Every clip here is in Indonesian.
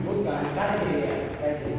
Bukan kaji ya, kaji.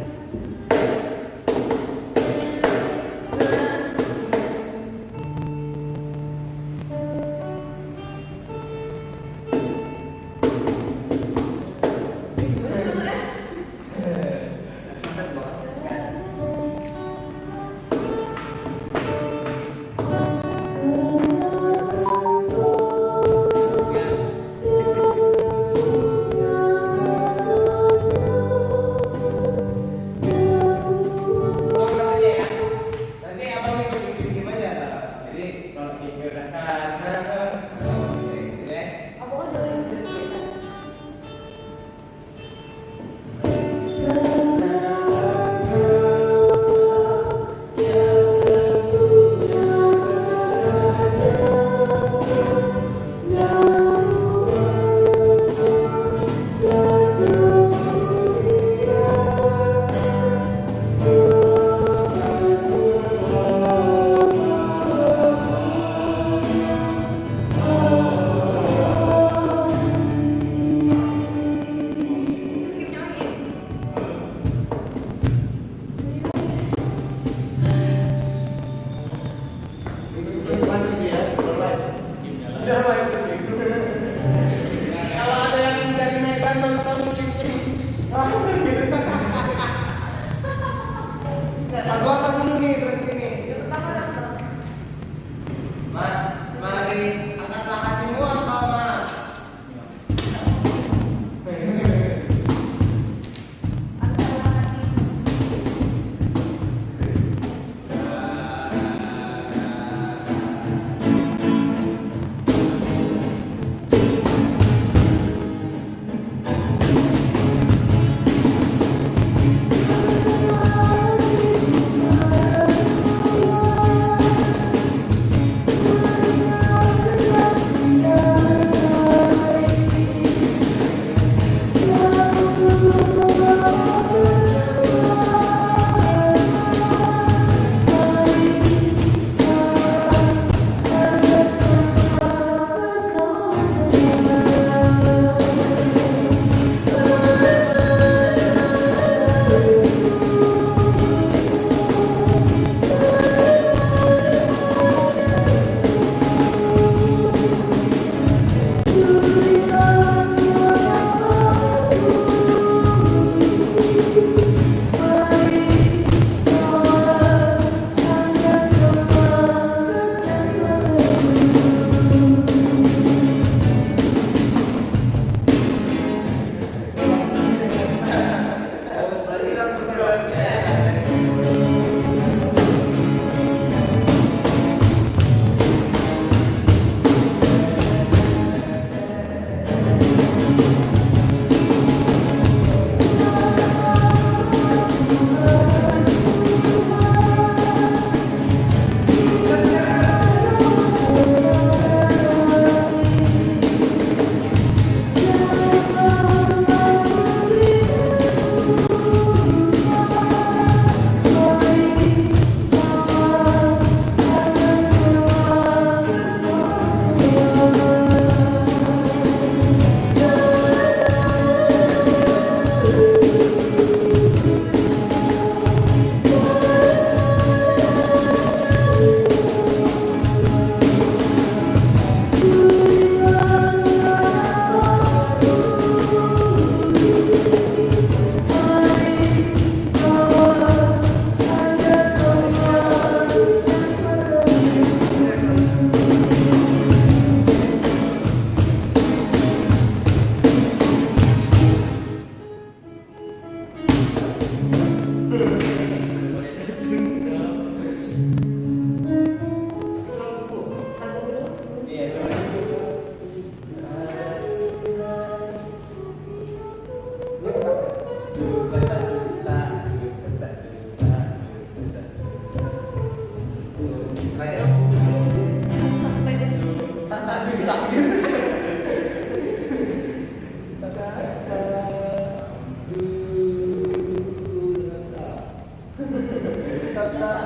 Tata,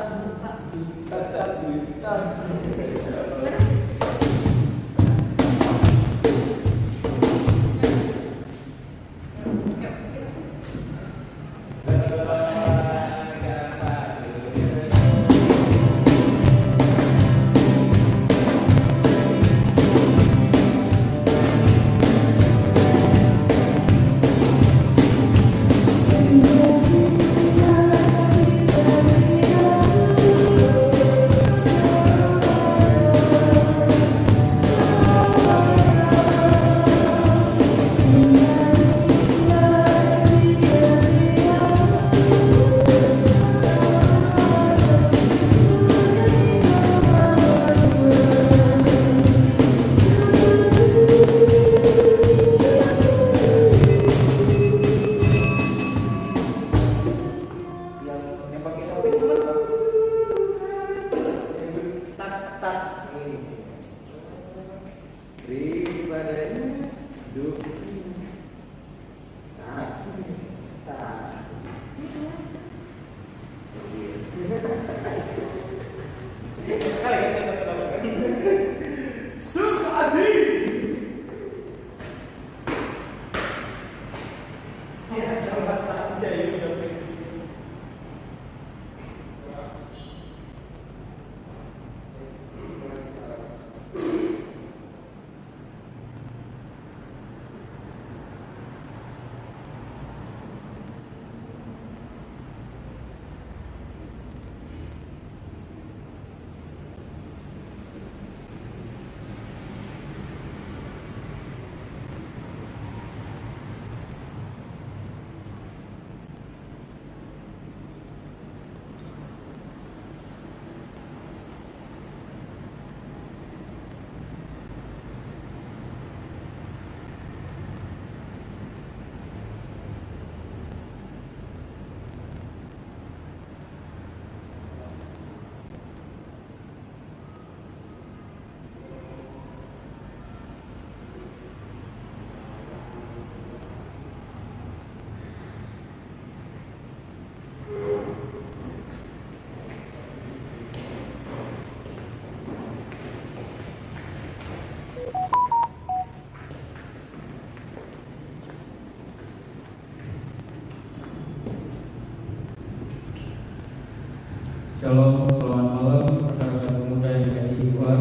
Shalom, selamat malam rekan-rekan pemuda yang dikasihi Tuhan.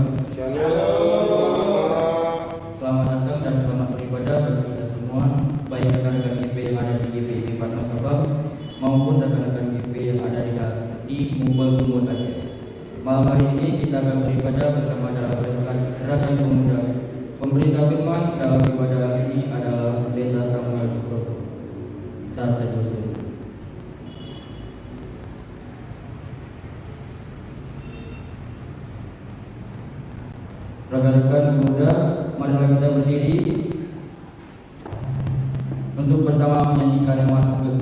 Selamat datang dan selamat beribadah bagi kita semua, baik rekan-rekan GP yang ada di GPIB Fatma Sabah maupun rekan-rekan GP yang ada di Mubal Sumut Aceh. Malam hari ini kita akan beribadah bersama dalam gerakan pemuda. Pemberita firman dalam ibadah ini adalah Pendeta Samuel Suproto. Saat terusir. Rekan-rekan pemuda, marilah kita berdiri untuk bersama menyanyikan masuk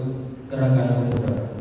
gerakan pemuda.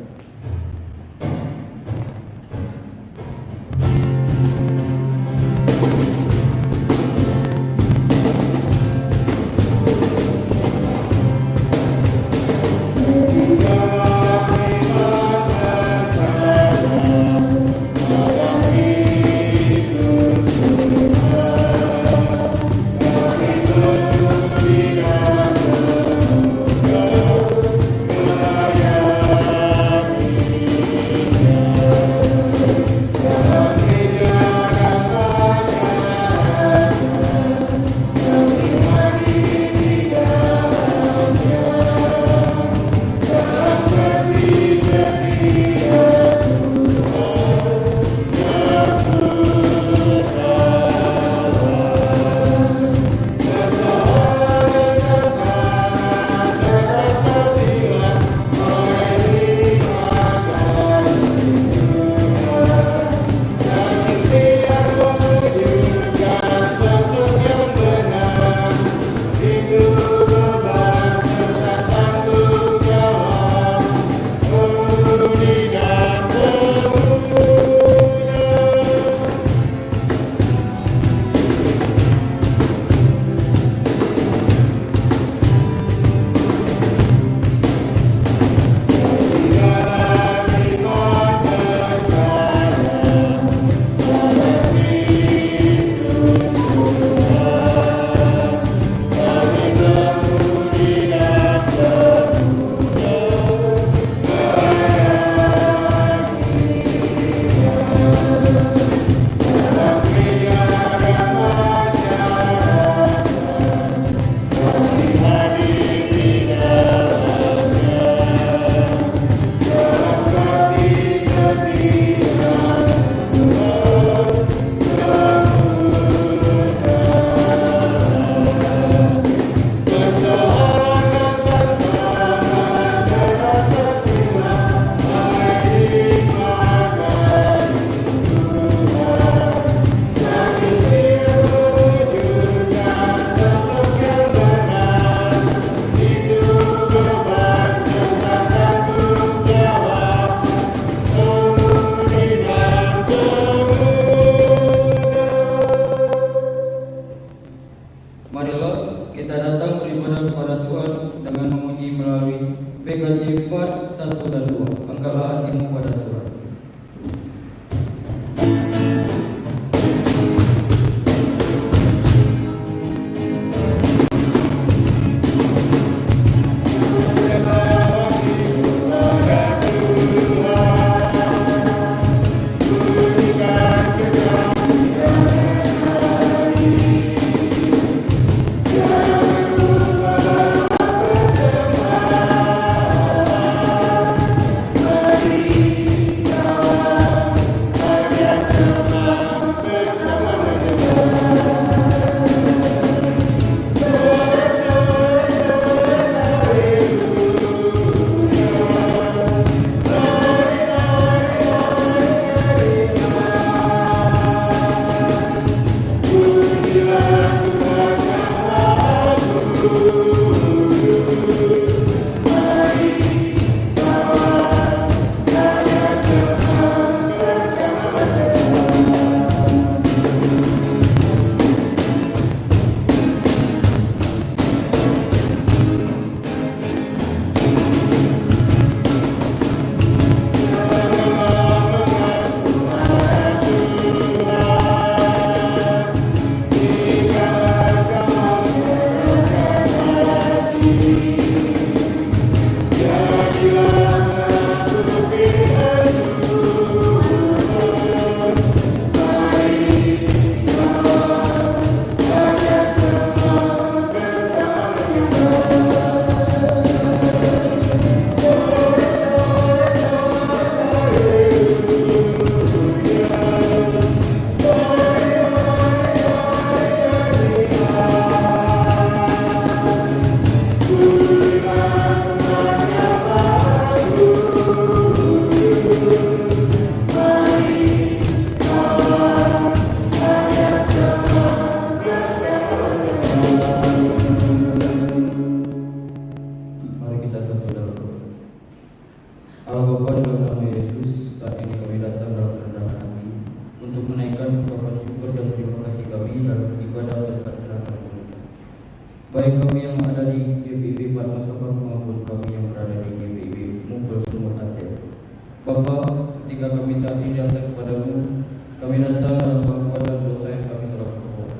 kepadamu, kami datang dalam pengakuan dan dosa yang kami telah perbuat.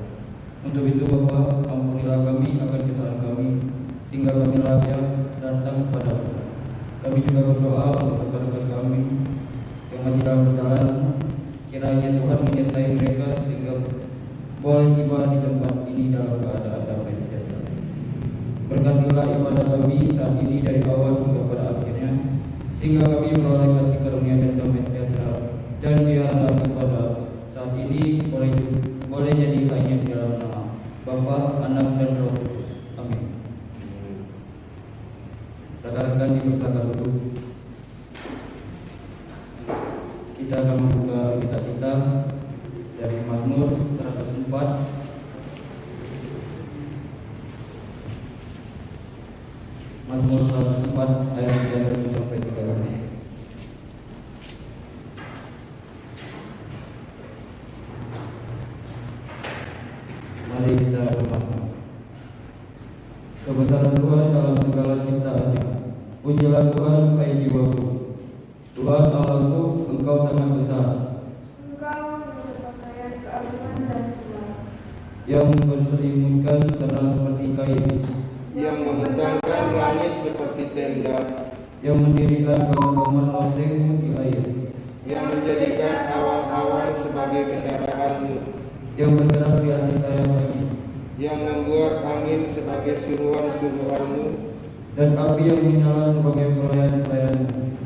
Untuk itu Bapa, ampunilah kami akan kesalahan kami, sehingga kami layak datang kepadamu. Kami juga berdoa untuk rekan-rekan kami yang masih dalam perjalanan, kiranya Tuhan menyertai mereka sehingga boleh tiba di tempat ini dalam keadaan damai sejahtera. Berkatilah ibadah kami saat ini dari awal hingga pada akhirnya, sehingga kami beroleh kasih karunia dan damai sejahtera, dan biarlah ibadah saat ini boleh jadi hanya di dalam nama Bapa, Anak, dan Roh Kudus. Amin. Rekan-rekan dipersilakan duduk. Kita akan membuka kita dari Mazmur 104. Mazmur 104 ayat 3 sampai 3. Mari kita berdoa. Kebesaran Tuhan dalam segala ciptaannya. Pujilah Tuhan, hai jiwaku. Tuhan Allahku, Engkau sangat besar. Engkau berpakaian keagungan dan selamat, Yang berselimutkan terang seperti kain, yang membentangkan langit seperti tenda, yang mendirikan kawan-kawan lotengmu di air, yang menjadikan awan-awan sebagai kendaraanmu, yang bergerak di atas sayap angin, yang membuat angin sebagai suruhan-suruhanmu, dan api yang menyala sebagai pelayan-pelayanmu,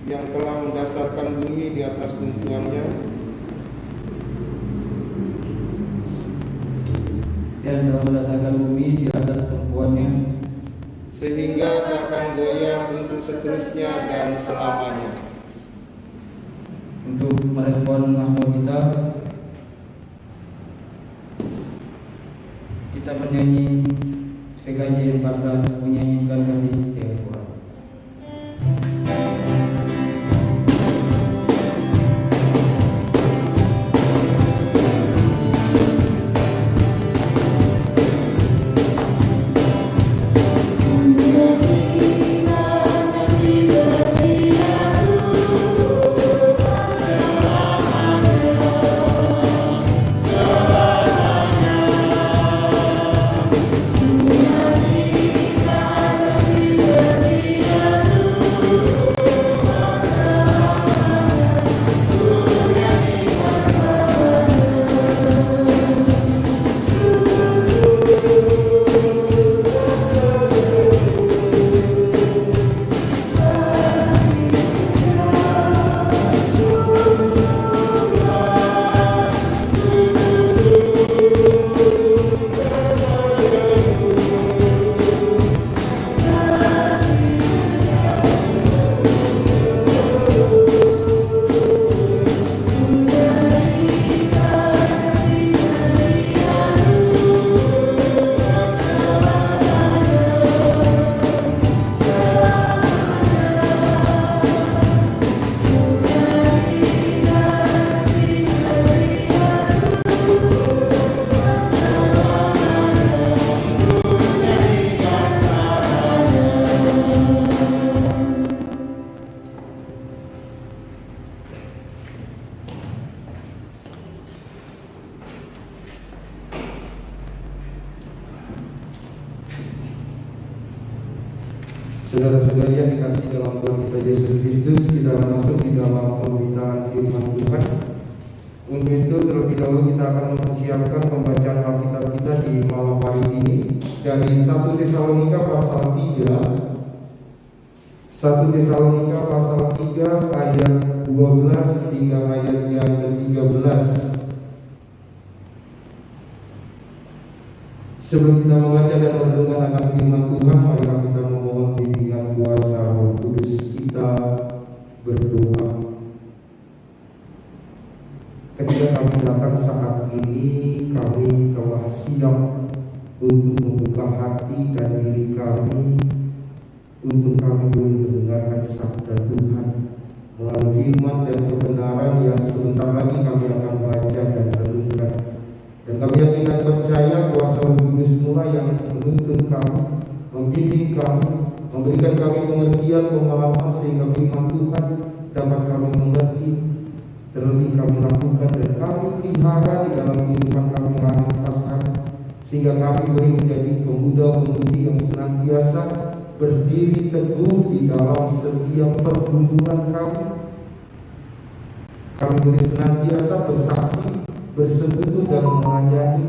yang telah mendasarkan bumi di atas tumpuannya, yang telah mendasarkan bumi di atas tumpuannya, sehingga takkan goyah untuk seterusnya dan selamanya. Untuk merespon mazmur kita bernyanyi PKJ 14 menyanyikan kasih setia Tuhan. Saudara-saudari yang dikasihi dalam Tuhan kita Yesus Kristus, kita masuk di dalam pemberitaan firman Tuhan. Untuk itu terlebih dahulu kita akan mempersiapkan pembacaan Alkitab kita di malam hari ini dari 1 Tesalonika pasal 3. 1 Tesalonika pasal 3 ayat 12 hingga ayat yang ke-13. Sebelum kita membaca dan merenungkan akan firman Tuhan, marilah kita memohon bimbingan kuasa Roh Kudus. Kita berdoa. Ketika kami datang saat ini, kami telah siap untuk membuka hati dan diri kami untuk kami boleh mendengarkan sabda Tuhan melalui firman dan kebenaran yang sebentar lagi kami akan baca dan renungkan. Dan kami yakin dan percaya kuasa Roh Kudus mulai yang menuntun kami, membimbing kami, memberikan kami pengertian, pemahaman sehingga firman Tuhan dapat kami mengerti. Terlebih ini kami lakukan dan kami pelihara di dalam kehidupan kami hari lepas hari, sehingga kami boleh menjadi pemuda-pemudi yang senantiasa berdiri teguh di dalam setiap pergumulan kami. Kami boleh senantiasa bersaksi, bersekutu dan melayani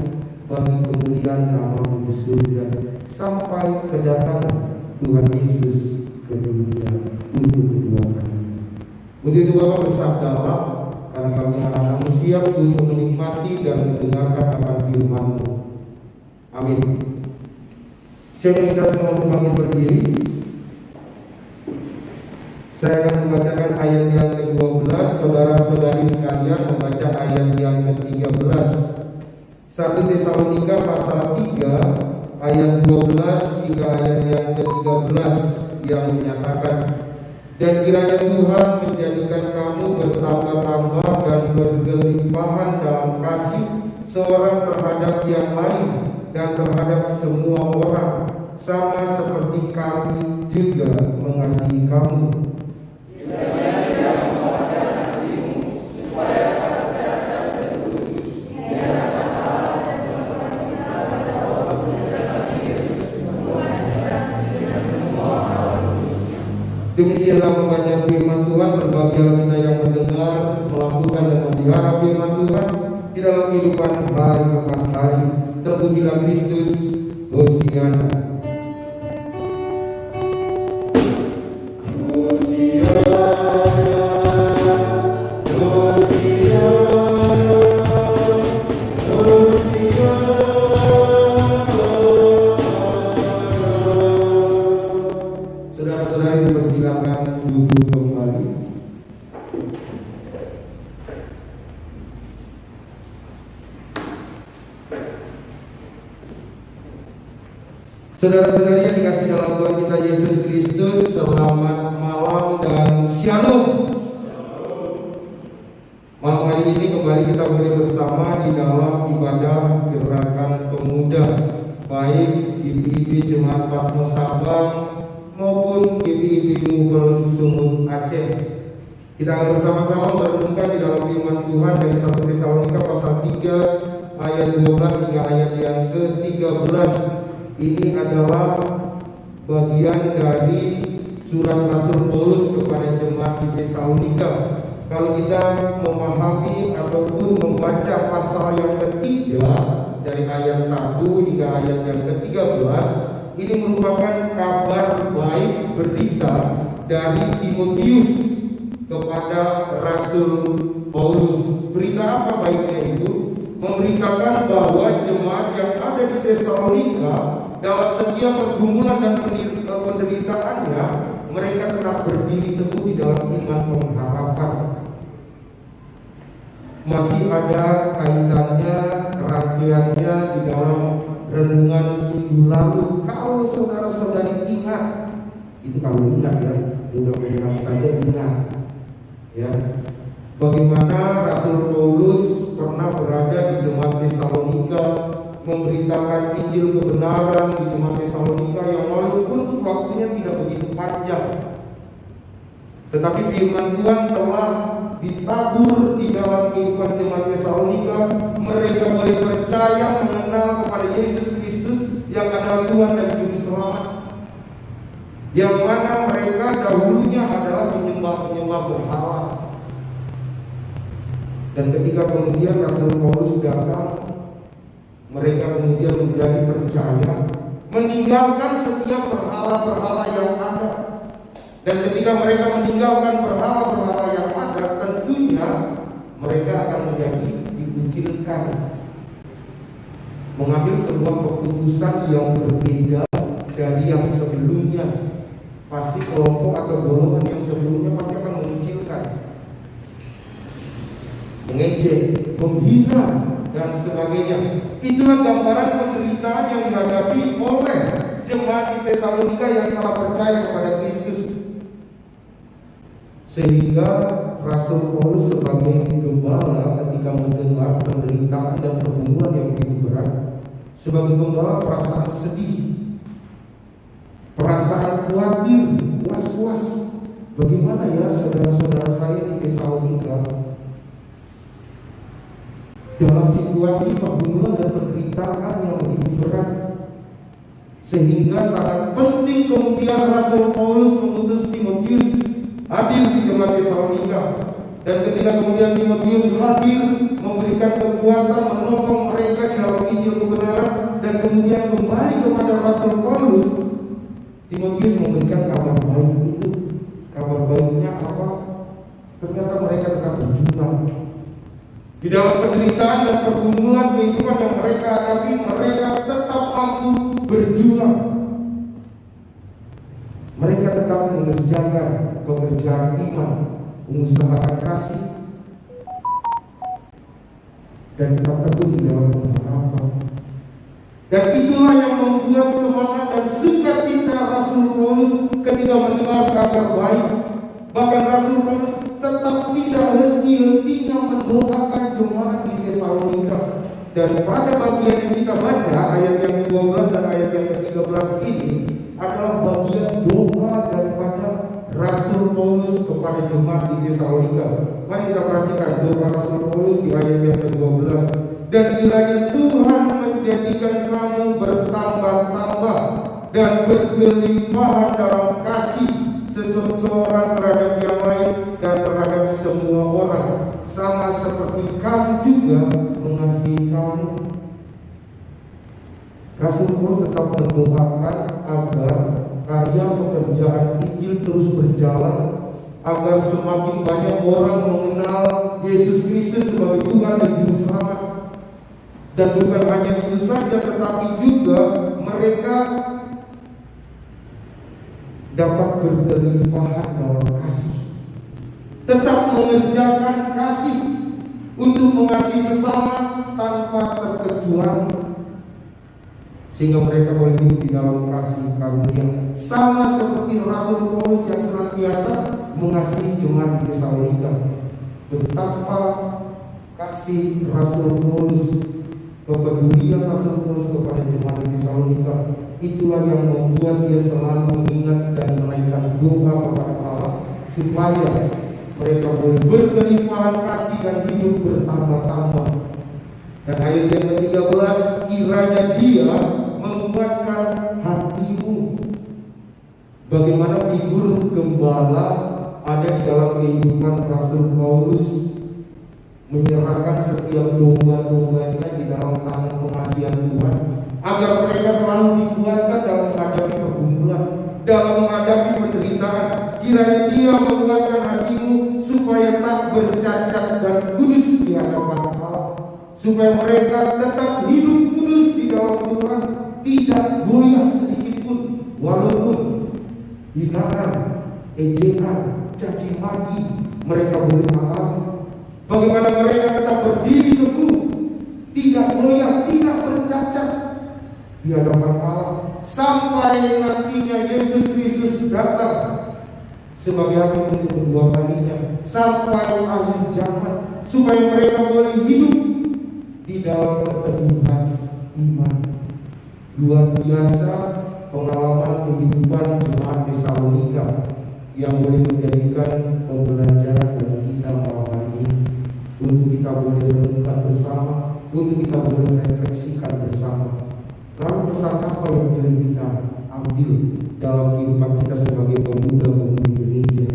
bagi kemuliaan nama-Mu di surga sampai kedatangan Tuhan Yesus ke dunia untuk kedua kalinya. Untuk itu Bapak bersabdalah, karena kami anak-anak siap untuk menikmati dan mendengarkan akan firman-Mu. Amin. Siapa kita semua untuk bangkit berdiri? Saya akan membacakan ayat yang ke-12. Saudara-saudari sekalian membaca ayat yang ke-13. 1 Tesalonika pasal 3 ayat 12 hingga ayat yang ke-13 yang menyatakan, dan kiranya Tuhan menjadikan kamu bertambah-tambah dan bergelimpahan dalam kasih seorang terhadap yang lain dan terhadap semua orang, sama seperti kami juga mengasihi kamu. Demikianlah membaca firman Tuhan. Berbahagialah kita yang mendengar, melakukan dan memelihara firman Tuhan di dalam kehidupan hari lepas hari. Terpujilah Kristus. Hosiana. Saudara-saudari dipersilakan duduk kembali. Saudara-saudari yang dikasihi dalam Tuhan kita Yesus Kristus, selamat malam dan shalom. Malam hari ini kembali kita boleh bersama di dalam ibadah gerakan pemuda, baik GPIB Jemaat Patmos Sabang maupun GPIB Mubel Sumut Aceh. Kita akan bersama-sama merenungkan di dalam firman Tuhan dari 1 Tesalonika pasal 3 ayat 12 hingga ayat yang ke-13. Ini adalah bagian dari surat Rasul Paulus kepada jemaat di Tesalonika. Kalau kita memahami ataupun membaca pasal yang ketiga dari ayat 1 hingga ayat yang ke-13, ini merupakan kabar baik, berita dari Timotius kepada Rasul Paulus. Berita apa baiknya itu? Memberitakan bahwa jemaat yang ada di Tesalonika dalam setiap pergumulan dan penderitaannya, mereka tetap berdiri teguh di dalam iman pengharapan. Masih ada kaitannya, rangkaiannya di dalam renungan minggu lalu. Kalau saudara-saudari ingat, itu kalau ingat ya, mudah-mudahan saja ingat ya, bagaimana Rasul Paulus pernah berada di jemaat Tesalonika, memberitakan Injil kebenaran di jemaat Tesalonika yang walaupun waktunya tidak begitu panjang, tetapi firman Tuhan telah ditabur di dalam kehidupan jemaat Tesalonika. Mereka boleh percaya mengenal kepada Yesus Kristus yang adalah Tuhan dan Juru Selamat, yang mana mereka dahulunya adalah penyembah-penyembah berhala. Dan ketika kemudian Rasul Paulus datang, mereka kemudian menjadi percaya, meninggalkan setiap berhala-berhala yang ada. Dan ketika mereka meninggalkan berhala-berhala yang ada, tentunya mereka akan menjadi dikucilkan, mengambil sebuah keputusan yang berbeda dari yang sebelumnya. Pasti kelompok atau golongan yang sebelumnya pasti akan mengucilkan, mengejek, menghina, dan sebagainya. Itulah gambaran penderitaan yang dihadapi oleh jemaat di Tesalonika yang telah percaya kepada Kristus. Sehingga Rasul Paulus sebagai gembala ketika mendengar penderitaan dan pergumulan yang begitu berat, sebagai gembala perasaan sedih, perasaan khawatir, was-was. Bagaimana ya saudara-saudara saya di Tesalonika? dalam situasi pergumulan dan penderitaan yang begitu berat, sehingga sangat penting kemudian Rasul Paulus mengutus Timotius hadir di jemaat Tesalonika. Dan ketika kemudian Timotius hadir, memberikan kekuatan, menopang mereka di dalam Injil kebenaran, dan kemudian kembali kepada Rasul Paulus, Timotius memberikan kabar baik itu. Kabar baiknya apa? Ternyata mereka tetap berjuang di dalam penderitaan dan pergumulan kehidupan yang mereka hadapi. Mereka tetap mampu berjuang. Mereka tetap mengerjakan pekerjaan iman, mengusahakan kasih, dan tetap teguh di dalam pengharapan. Dan itulah yang membuat semangat dan sukacita Rasul Paulus ketika mendengar kabar baik. Bahkan Rasul Paulus tetap tidak henti-hentinya mendoakan jemaat di Tesalonika. Dan pada bagian yang kita baca, ayat yang ke-12 dan ayat yang ke-13 ini adalah bagian doa daripada Rasul Paulus kepada jemaat di Tesalonika. Mari kita perhatikan doa Rasul Paulus di ayat yang ke-12. Dan kiranya Tuhan menjadikan kamu bertambah-tambah dan berkelimpahan dalam kasih seseorang terhadap yang lain dan terhadap semua orang, sama seperti kami juga mengasihi kamu. Rasul Paulus tetap mendoakan agar karya pekerjaan Injil terus berjalan, agar semakin banyak orang mengenal Yesus Kristus sebagai Tuhan dan Juru Selamat. Dan bukan hanya itu saja, tetapi juga mereka dapat berkelimpahan dalam kasih, tetap mengerjakan kasih untuk mengasihi sesama tanpa terkecuali, sehingga mereka boleh hidup di dalam kasih karunia, sama seperti Rasul Paulus yang senantiasa mengasihi jemaat di Tesalonika. Betapa kasih Rasul Paulus, kepedulian Rasul Paulus kepada jemaat di Tesalonika, itulah yang membuat dia selalu mengingat dan menaikkan doa kepada Allah supaya mereka boleh berkelimpahan kasih dan hidup bertambah-tambah. Dan ayat yang ke-13, kiranya dia menguatkan hatimu. Bagaimana figur gembala ada di dalam kehidupan Rasul Paulus, menyerahkan setiap domba-dombanya di dalam tangan pengasihan Tuhan, agar mereka selalu dikuatkan dalam menghadapi pergumulan, dalam menghadapi penderitaan. Kiranya dia menguatkan hatimu supaya tak bercacat dan kudus di hadapan Allah, supaya mereka tetap hidup kudus di dalam Tuhan, tidak goyah sedikit pun, walaupun hinaan, ejekan, caci maki mereka boleh alami. Bagaimana mereka tetap berdiri teguh, tidak goyah, tidak bercacat di hadapan Allah, sampai nantinya Yesus Kristus datang sebagai hakim untuk kedua kalinya, sampai akhir zaman, supaya mereka boleh hidup di dalam keteguhan iman. Luar biasa pengalaman kehidupan jemaat Tesalonika yang boleh menjadikan pembelajaran bagi kita malam hari ini, untuk kita boleh renungkan bersama, untuk kita boleh refleksikan bersama. Lalu pesan apa yang boleh kita ambil dalam kehidupan kita sebagai pemuda-pemudi gereja?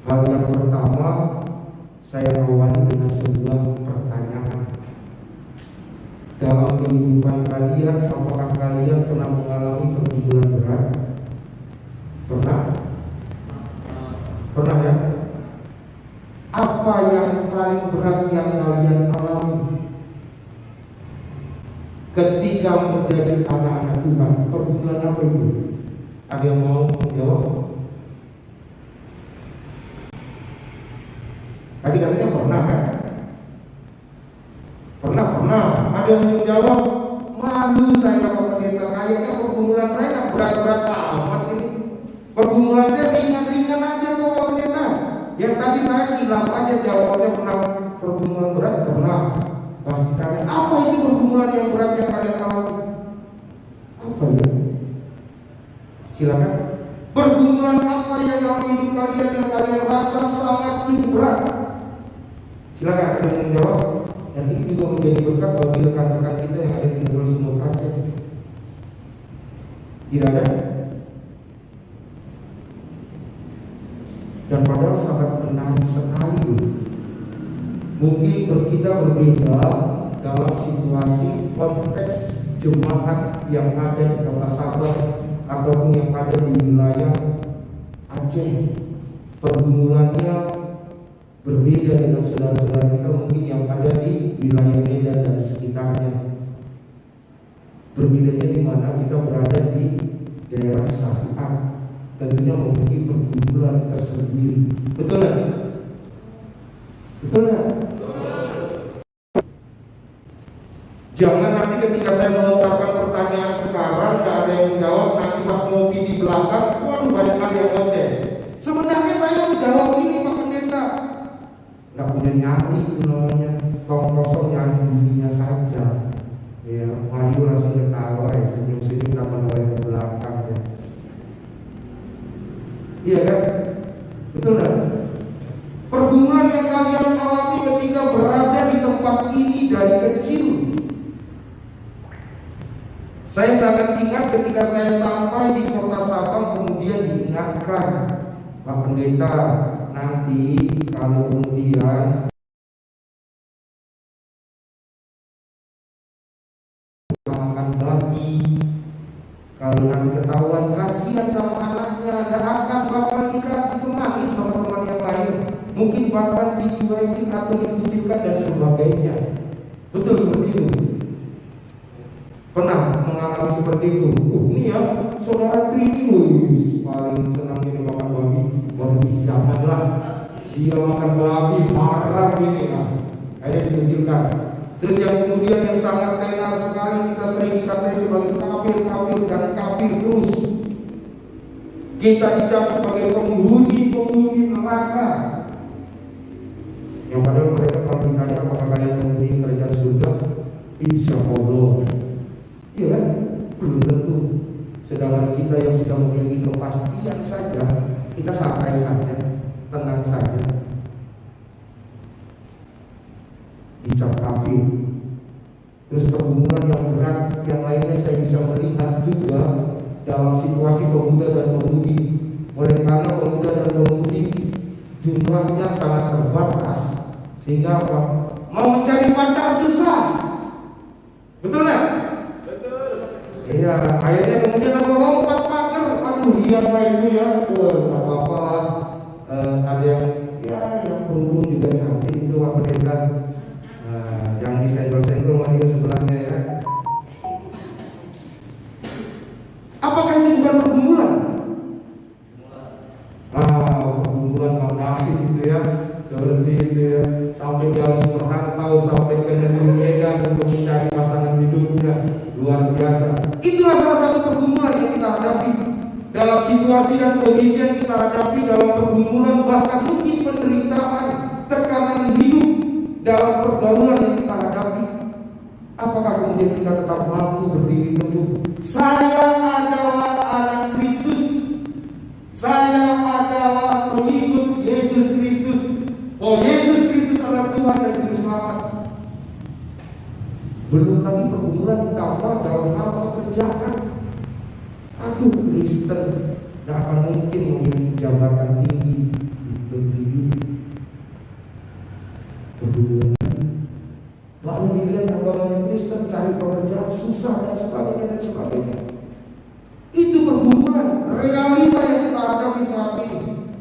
Hal yang pertama, saya awali dengan sebuah pertanyaan. Dalam kehidupan kalian, apakah kalian pernah mengalami pergumulan berat? Pernah? Pernah ya? Apa yang paling berat yang kalian alami ketika menjadi anak-anak Tuhan? Pergumulan apa itu? Ada yang mau menjawab? Tadi katanya pernah kan? Pernah. Ada yang menjawab, malu saya Pak Pendeta, kayaknya pergumulan saya nggak berat-berat amat ini. Pergumulan saya ringan-ringan aja kok Pak Pendeta. Yang tadi saya kilap aja jawabnya, pernah pergumulan berat, pernah. Pas ditanya, apa itu pergumulan yang berat yang kalian alami? Apa ya? Silakan. Pergumulan apa yang dalam hidup kalian yang kalian rasa sangat berat? Silakan kalian menjawab. Dan ini juga menjadi berkat bagi rekan-rekan kita yang ada di Ngobrol Semut Aceh. Tidak ada? Dan padahal sangat menarik sekali. Mungkin kita berbeda dalam situasi konteks jemaat yang ada di Kota Sabah ataupun yang ada di wilayah Aceh. Pergumulannya berbeda dengan saudara-saudara kita mungkin yang ada di wilayah Medan dan sekitarnya. Berbedanya di mana kita berada di daerah syariat, tentunya memiliki pergumulan tersendiri. Betul nggak? Betul nggak? Jangan nanti ketika saya melontarkan pertanyaan sekarang gak ada yang menjawab, nanti pas ngopi di belakang, waduh banyak kali yang ngoceh. Sebenarnya saya menjawab ini Pak Pendeta. Gak punya nyali itu namanya, tong kosong nyali bunyinya saja. Ya, maju langsung ketawa ya, senyum-senyum dapat oleh ke belakang ya. Iya kan? Betul kan? Pergumulan yang kalian alami ketika berada di tempat ini dari kecil. Saya sangat ingat ketika saya sampai di Kota Sabang, kemudian diingatkan, Pak Pendeta, nanti kalau kemudian makan babi, kalau nanti ketahuan kasihan sama anaknya, gak akan bakal ditemani sama teman yang lain, mungkin bahkan dicuekin atau dikucilkan dan sebagainya. Betul seperti itu. Pernah mengalami seperti itu. Ini ya saudara Tri paling senang ini makan babi. Waduh, janganlah dia makan babi, haram ini ya. Akhirnya dikucilkan. Terus yang kemudian yang sangat tenar sekali, kita sering dikatai sebagai kafir dan kafir terus. Kita dicap sebagai penghuni neraka. Yang padahal mereka kalau ditanya apakah kalian penghuni kerajaan surga, insya Allah. Iya kan? Belum tentu. Sedangkan kita yang sudah memiliki kepastian saja, kita santai saja, tenang saja. Dicap kafir. Terus pergumulan yang berat yang lainnya saya bisa melihat juga dalam situasi pemuda dan pemudi. Oleh karena pemuda dan pemudi jumlahnya sangat terbatas, sehingga apa? Mau mencari pacar susah. Betul nggak? Iya, akhirnya kemudian aku lompat pagar. Aduh, iya lah itu ya. Nggak apa-apa lah. Ada yang perempuan juga cantik itu Pak Pendeta. Yang disenggol-senggol sama dia sebelahnya ya. Apakah itu bukan pergumulan? Pergumulan David itu ya, seperti itu ya. Sampai dia harus merantau sampai ke negeri Medan untuk mencari pasangan hidupnya. Luar biasa. Itulah salah satu pergumulan yang kita hadapi dalam situasi dan kondisi yang kita hadapi, dalam pergumulan bahkan mungkin penderitaan, tekanan hidup dalam pergaulan yang kita hadapi. Apakah kemudian kita tetap mampu berdiri teguh? Saya adalah anak Kristus. Saya adalah pengikut Yesus Kristus. Oh, Yesus Kristus adalah Tuhan dan Juru Selamat. Belum lagi pergumulan ditambah dalam hal pekerjaan. Aduh, Kristen tidak akan mungkin memiliki jabatan tinggi di negeri ini. Pergumulan lalu dilihat agamanya Kristen, cari pekerjaan susah dan sebagainya. Itu pergumulan realita yang kita hadapi saat ini.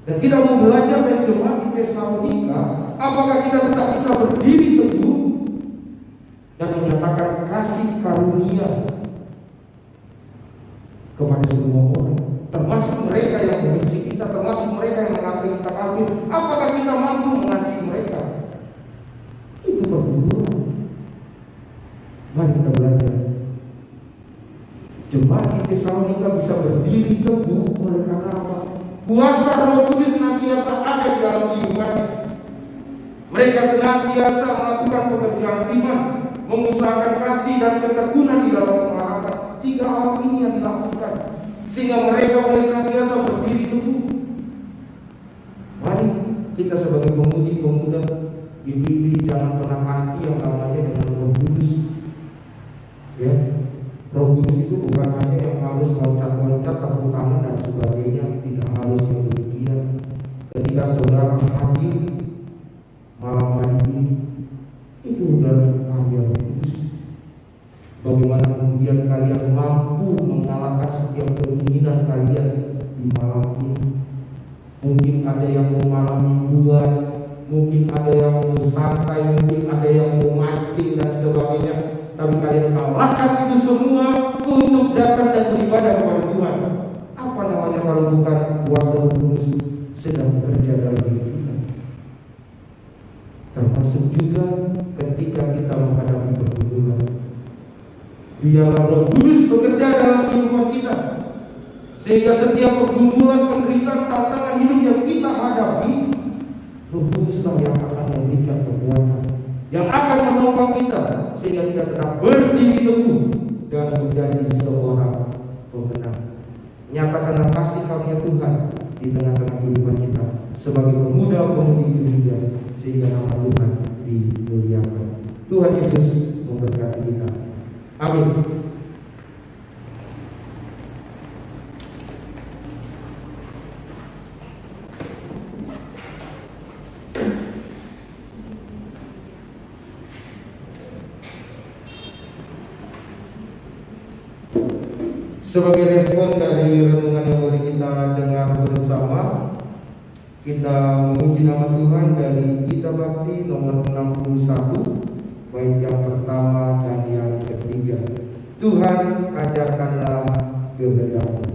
Dan kita mau belajar dari jemaat di Tesalonika, apakah kita tetap bisa berdiri teguh dan menyatakan kasih karunia kepada semua orang, termasuk mereka yang membenci kita, termasuk mereka yang mengatai kita kafir. Apakah kita mampu mengasihi mereka? Itu pergumulan. Mari kita belajar. Jemaat di Tesalonika bisa berdiri teguh oleh karena apa? Kuasa Roh Kudus senantiasa ada di dalam kehidupannya. Mereka senantiasa melakukan pekerjaan iman, mengusahakan kasih dan ketekunan di dalam pengharapan. 3 hal ini yang dilakukan. sehingga mereka boleh senantiasa berdiri teguh. Mari kita sebagai pemudi-pemuda GBIB jangan pernah anti yang namanya dengan Roh Kudus. Ya, Roh Kudus itu bukan hanya yang harus loncat-loncat, tepuk tangan dan sebagainya, tidak harus yang demikian. Ketika saudara hadir malam hari ini, itu udah panggil Roh Kudus. Bagaimana kemudian kalian mampu mengalahkan setiap keinginan kalian di malam ini? Mungkin ada yang mau malam mingguan, mungkin ada yang mau santai, mungkin ada yang mau mancing dan sebagainya. Tapi kalian kalahkan itu semua untuk datang dan beribadah kepada Tuhan. Apa namanya kalau bukan kuasa Roh Kudus sedang bekerja dalam hidup kita? Termasuk juga ketika kita menghadapi pergumulan. Biarlah Roh Kudus bekerja dalam kehidupan kita, sehingga setiap pergumulan, penderitaan, tantangan hidup yang kita hadapi, Roh Kuduslah yang akan memberikan kekuatan, yang akan menopang kita, sehingga kita tetap berdiri teguh dan menjadi seorang pemenang. Nyatakanlah kasih karunia Tuhan di tengah-tengah kehidupan kita sebagai pemuda-pemudi gereja, sehingga nama Tuhan dimuliakan. Tuhan Yesus memberkati kita. Amin. Sebagai respon dari renungan yang boleh kita dengar bersama, kita memuji nama Tuhan dari Gita Bakti nomor 61, bait yang pertama dan yang ketiga. Tuhan, ajarkanlah kehendak-Mu.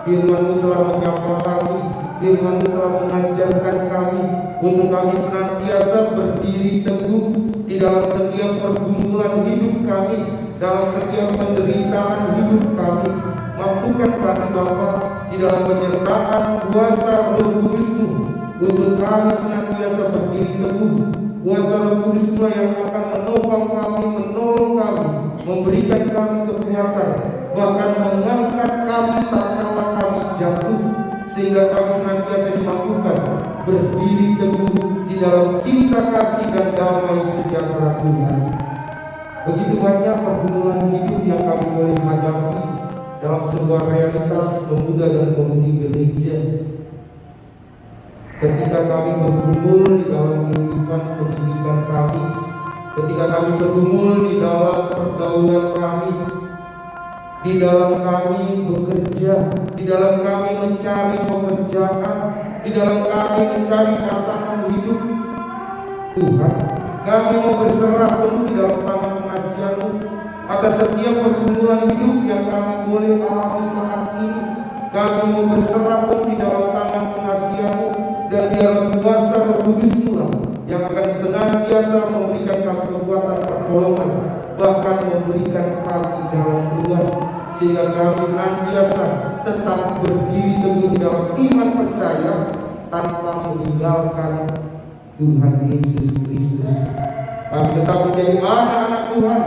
Firman-Mu telah menyapa kami, Firman-Mu telah mengajarkan kami untuk kami senantiasa berdiri teguh di dalam setiap pergumulan hidup kami, dalam setiap penderitaan hidup kami. Mampukan kami Bapa di dalam penyertaan kuasa Roh Kudus-Mu untuk kami senantiasa berdiri teguh. Kuasa Roh Kudus-Mu yang akan menopang kami, menolong kami, memberikan kami kekuatan, bahkan mengangkat kami tatkala kami jatuh, sehingga kami senantiasa dimampukan berdiri teguh di dalam cinta kasih dan damai sejahtera Tuhan. Begitu banyak pergumulan hidup yang kami boleh hadapi dalam sebuah realitas pemuda dan pemudi gereja. Ketika kami bergumul di dalam kehidupan pendidikan kami, ketika kami bergumul di dalam pergaulan kami, di dalam kami bekerja, di dalam kami mencari pekerjaan, di dalam kami mencari pasangan hidup, Tuhan, kami mau berserah penuh di dalam tangan pengasihan-Mu atas setiap pergumulan hidup yang kami boleh alami saat ini. Kami mau berserah penuh di dalam tangan pengasihan-Mu, dan biarlah kuasa Roh Kudus-Mu lah yang akan senantiasa memberikan kami kekuatan pertolongan, bahkan memberikan kami jalan keluar, sehingga kami senantiasa tetap berdiri teguh di dalam iman percaya tanpa meninggalkan Tuhan Yesus Kristus. Kami tetap menjadi anak-anak Tuhan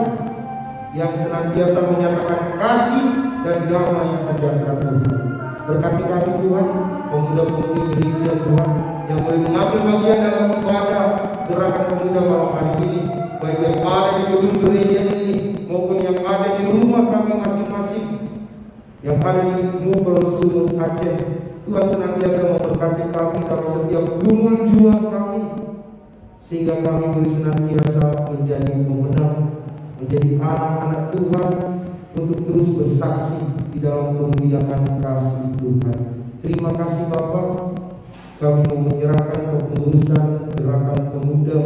yang senantiasa menyatakan kasih dan damai sejahtera Tuhan. Berkati kami Tuhan, pemuda-pemudi gereja Tuhan, yang boleh mengambil bagian dalam ibadah gerakan pemuda malam hari ini, baik yang ada di gedung gereja ini maupun yang ada di rumah kami masing-masing, yang ada di Mubel Sumut Aceh. Tuhan senantiasa memberkati kami dalam setiap gumul juang kami, sehingga kami boleh senantiasa menjadi pemenang, menjadi anak-anak Tuhan untuk terus bersaksi di dalam kemuliaan kasih Tuhan. Terima kasih Bapa. Kami mau menyerahkan kepengurusan gerakan pemuda,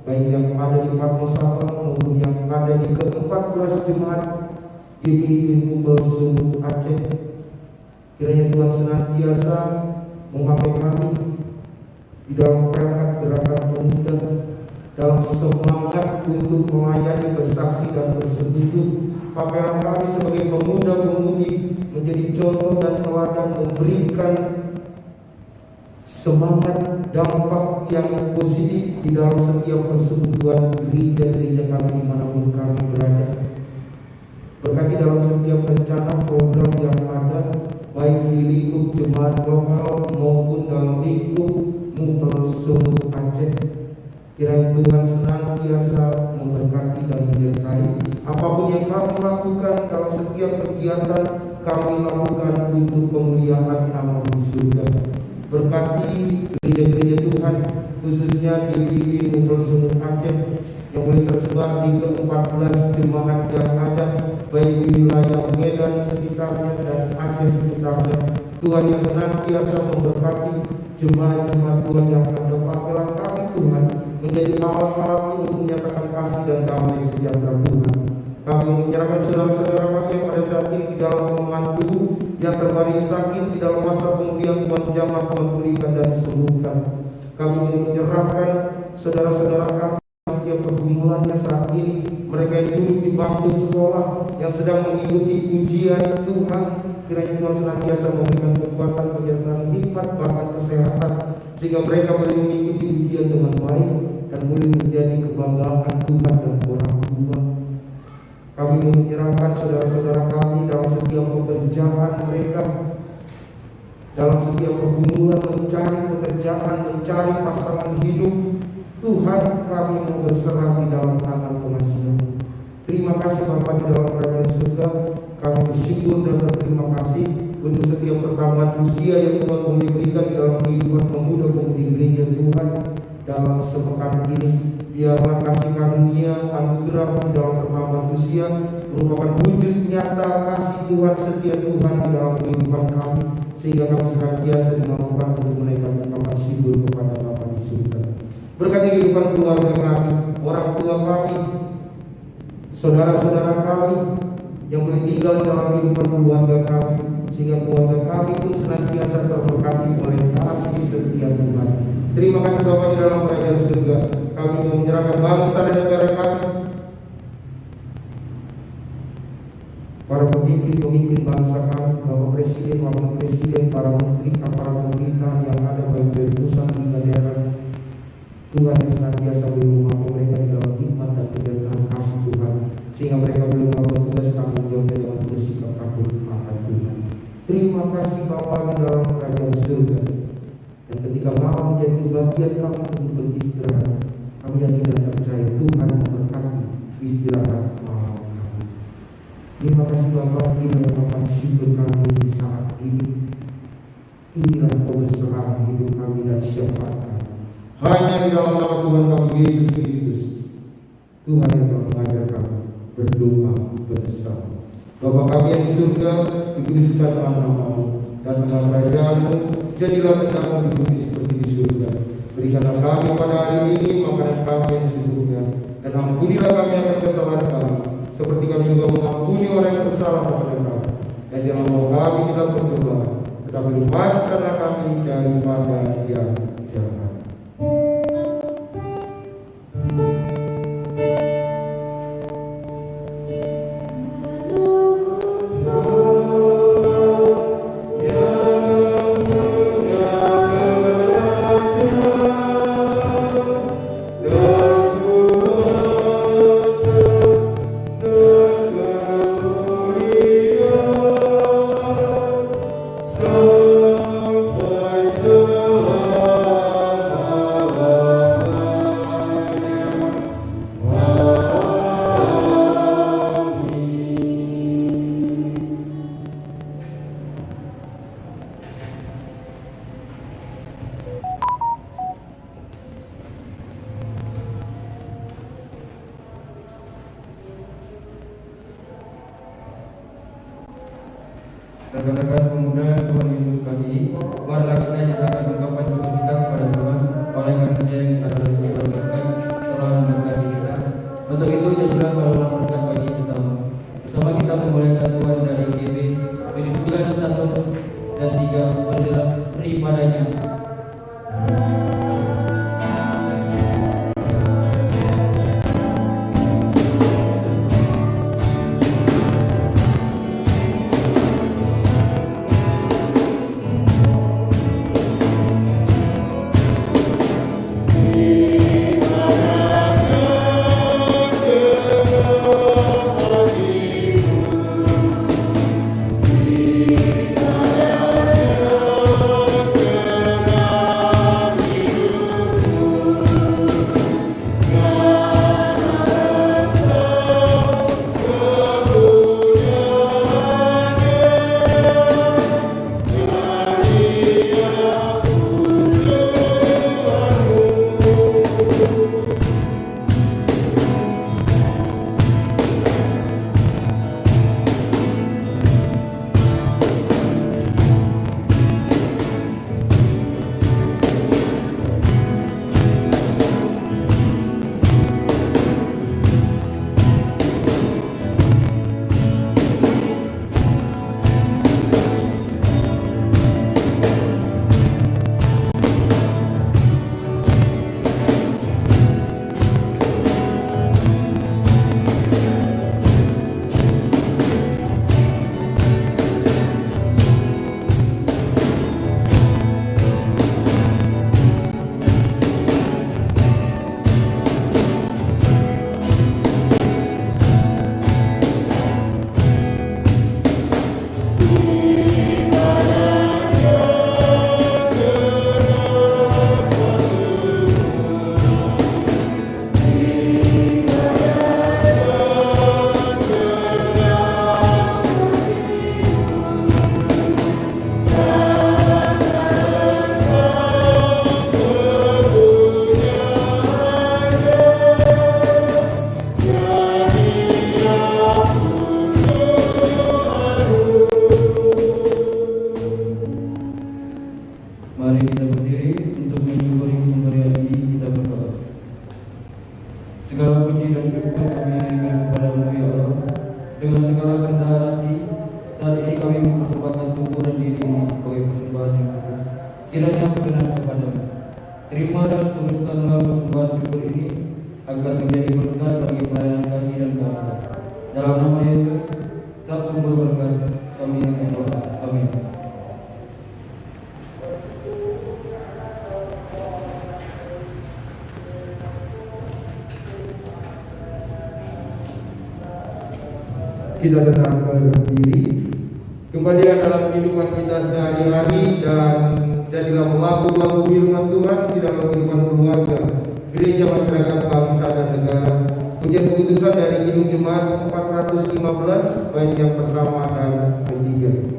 baik yang ada di Patmos Sabang maupun yang ada di ke-14 jemaat GPI Mubel Sumut Aceh. Kiranya Tuhan senantiasa memakai kami di dalam perangkat gerakan pemuda, dalam semangat untuk melayani, bersaksi dan bersekutu. Pakailah kami sebagai pemuda-pemudi menjadi contoh dan teladan, memberikan semangat dampak yang positif di dalam setiap persekutuan gereja-gereja kami dimanapun kami berada. Berkati dalam setiap rencana program yang ada, baik di lingkup jemaat lokal maupun dalam lingkup Mubel Sumut Aceh. Kiranya Tuhan senantiasa memberkati dan menyertai apapun yang kami lakukan dalam setiap kegiatan kami lakukan untuk kemuliaan nama surga. Berkati gereja-gereja Tuhan, khususnya di Mubel Sumut Aceh yang boleh tersebar di ke-14 jemaat yang ada, baik di wilayah Medan sekitarnya dan Aceh sekitarnya. Tuhan yang senantiasa memberkati jemaat-jemaat Tuhan yang ada. Pakailah kami Tuhan menjadi alat-alat untuk menyatakan kasih dan damai sejahtera Tuhan. Kami menyerahkan saudara-saudara kami yang pada saat ini di dalam lemahan tubuh, yang terbaring sakit di dalam masa pemulihan. Tuhan jamah, Tuhan pulihkan dan sembuhkan. Kami menyerahkan saudara-saudara kami setiap pergumulannya saat ini, mereka yang duduk di bangku sekolah, yang sedang mengikuti ujian Tuhan. Kiranya Tuhan senantiasa memberikan kekuatan, penyertaan, hikmat, bahkan kesehatan, sehingga mereka boleh mengikuti ujian dengan baik dan boleh menjadi kebanggaan Tuhan dan orang tua. Kami menyerahkan saudara-saudara kami dalam setiap pekerjaan mereka, dalam setiap pergumulan mencari pekerjaan, mencari pasangan hidup. Tuhan, kami mau berserah di dalam tangan pengasihan. Terima kasih Bapa di dalam kerajaan surga. Kami bersyukur dan berterima kasih untuk setiap pertambahan usia yang Tuhan boleh berikan di dalam kehidupan pemuda-pemudi gereja Tuhan dalam sepekan ini. Biarlah kasih karunia anugerah di dalam pertambahan usia merupakan wujud nyata kasih Tuhan, setia Tuhan di dalam kehidupan kami, sehingga kami senantiasa dimampukan untuk menaikkan ungkapan syukur kepada Bapa di surga. Berkati kehidupan keluarga kami, orang tua kami, saudara-saudara kami yang boleh tinggal dalam kehidupan keluarga kami, sehingga keluarga kami pun senantiasa terberkati oleh kasih setia Tuhan. Terima kasih Bapa di dalam kerajaan surga. Kami mau menyerahkan bangsa dan negara kami, para pemimpin bangsa kami, Bapak Presiden, Wakil Presiden, para menteri, aparat pemerintahan yang ada baik dari pusat hingga daerah. Tuhan yang senantiasa boleh memakai mereka di dalam hikmat dan penjagaan kasih Tuhan, sehingga mereka boleh melakukan tugas tanggung jawab dengan penuh sikap takut akan Tuhan. Terima kasih Bapa di dalam kerajaan surga. Dan ketika malam menjadi bagian kami untuk Bapa, inilah tempat hidup kami di saat ini. Inilah Kau berserah hidup kami dan syafaat kami. Hanya di dalam nama Tuhan kami Yesus Kristus, Tuhan yang mengajar kami berdoa bersama. Bapa kami yang di surga, dikuduskanlah nama-Mu, datanglah kerajaan-Mu, jadilah kehendakmu di bumi seperti di surga. Berikanlah kami pada hari ini makanan kami yang sesungguhnya, dan ampunilah kami akan kesalahan kami, seperti kami juga mengampuni orang yang bersalah kepada kami. Dan jangan bawa kami ke dalam pencobaan, tetapi lepaskanlah kami daripada yang jahat. Rekan-rekan pemuda Tuhan Yesus kasih, marilah kita nyatakan ungkapan syukur kita kepada Tuhan oleh karena Dia yang adalah Tuhan berkat telah memberkati kita. Untuk itu jadilah selalu berkat bagi sesama. Bersama kita memuliakan Tuhan dari GB dari 91 dan 3 beri padanya. Mari kita berdiri untuk mensyukuri pemberian ini. Kita berdoa. Segala puji dan syukur kami naikkan kepada-Mu ya Allah. Dengan segala kerendahan hati, saat ini kami mempersembahkan tubuh dan diri ini sebagai persembahan yang kudus. Kiranya berkenan kepada-Mu. Terima dan teruskanlah persembahan syukur ini agar menjadi berkat bagi pelayanan kasih dan karunia. Dalam nama Yesus, Sang Sumber berkat, kami yang berdoa. Amin. Kita tetap berdiri, kembalilah dalam kehidupan kita sehari-hari dan jadilah pelaku-pelaku firman Tuhan di dalam kehidupan keluarga, gereja, masyarakat, bangsa dan negara. Pujian keputusan dari Kidung Jemaat 415 bait yang pertama dan ketiga.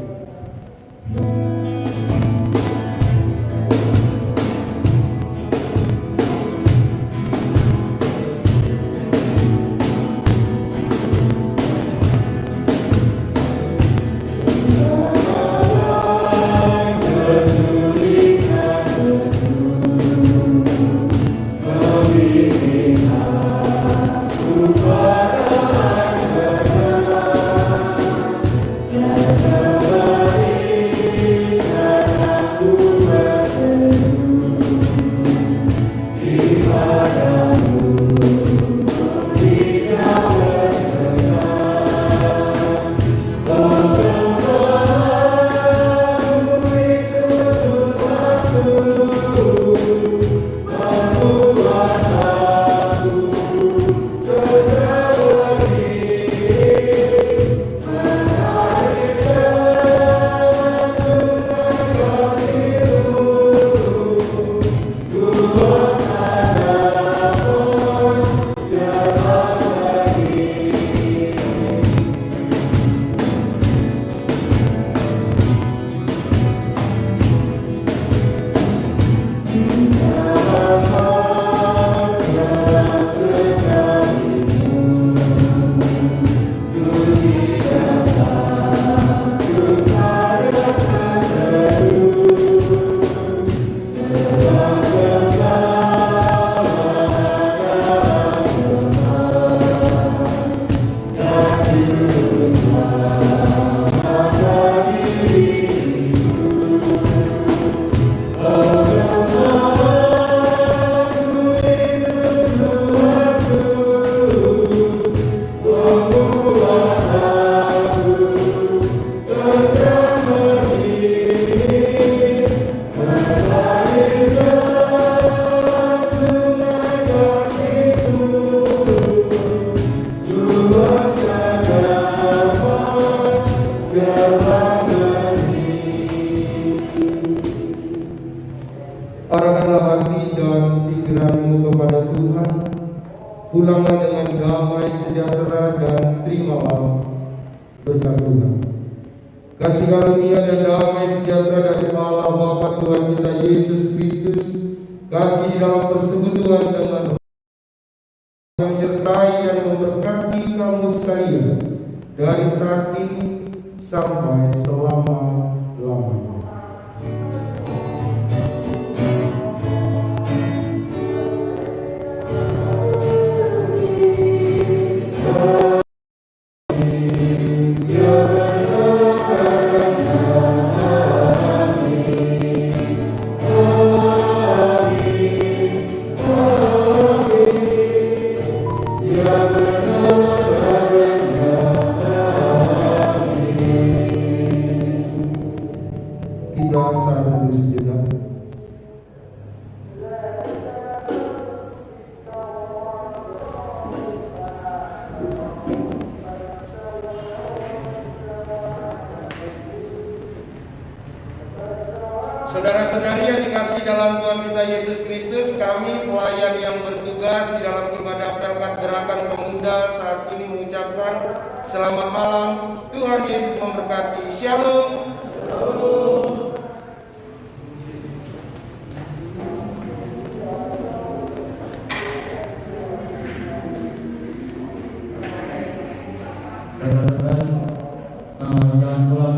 Arahkanlah hati dan pikiranmu kepada Tuhan. Pulanglah dengan damai sejahtera dan terimalah berkat Tuhan. Kasih karunia dan damai sejahtera dari Allah Bapa Tuhan kita Yesus Kristus, kasih di dalam persekutuan dengan yang menyertai dan memberkati kamu sekalian dari saat ini sampai selama-lamanya. Kita satu sejenak. Saudara-saudari yang dikasihi dalam Tuhan kita Yesus Kristus, kami pelayan yang bertugas di dalam ibadah Pelkat Gerakan Pemuda saat ini mengucapkan selamat malam. Tuhan Yesus memberkati. Shalom.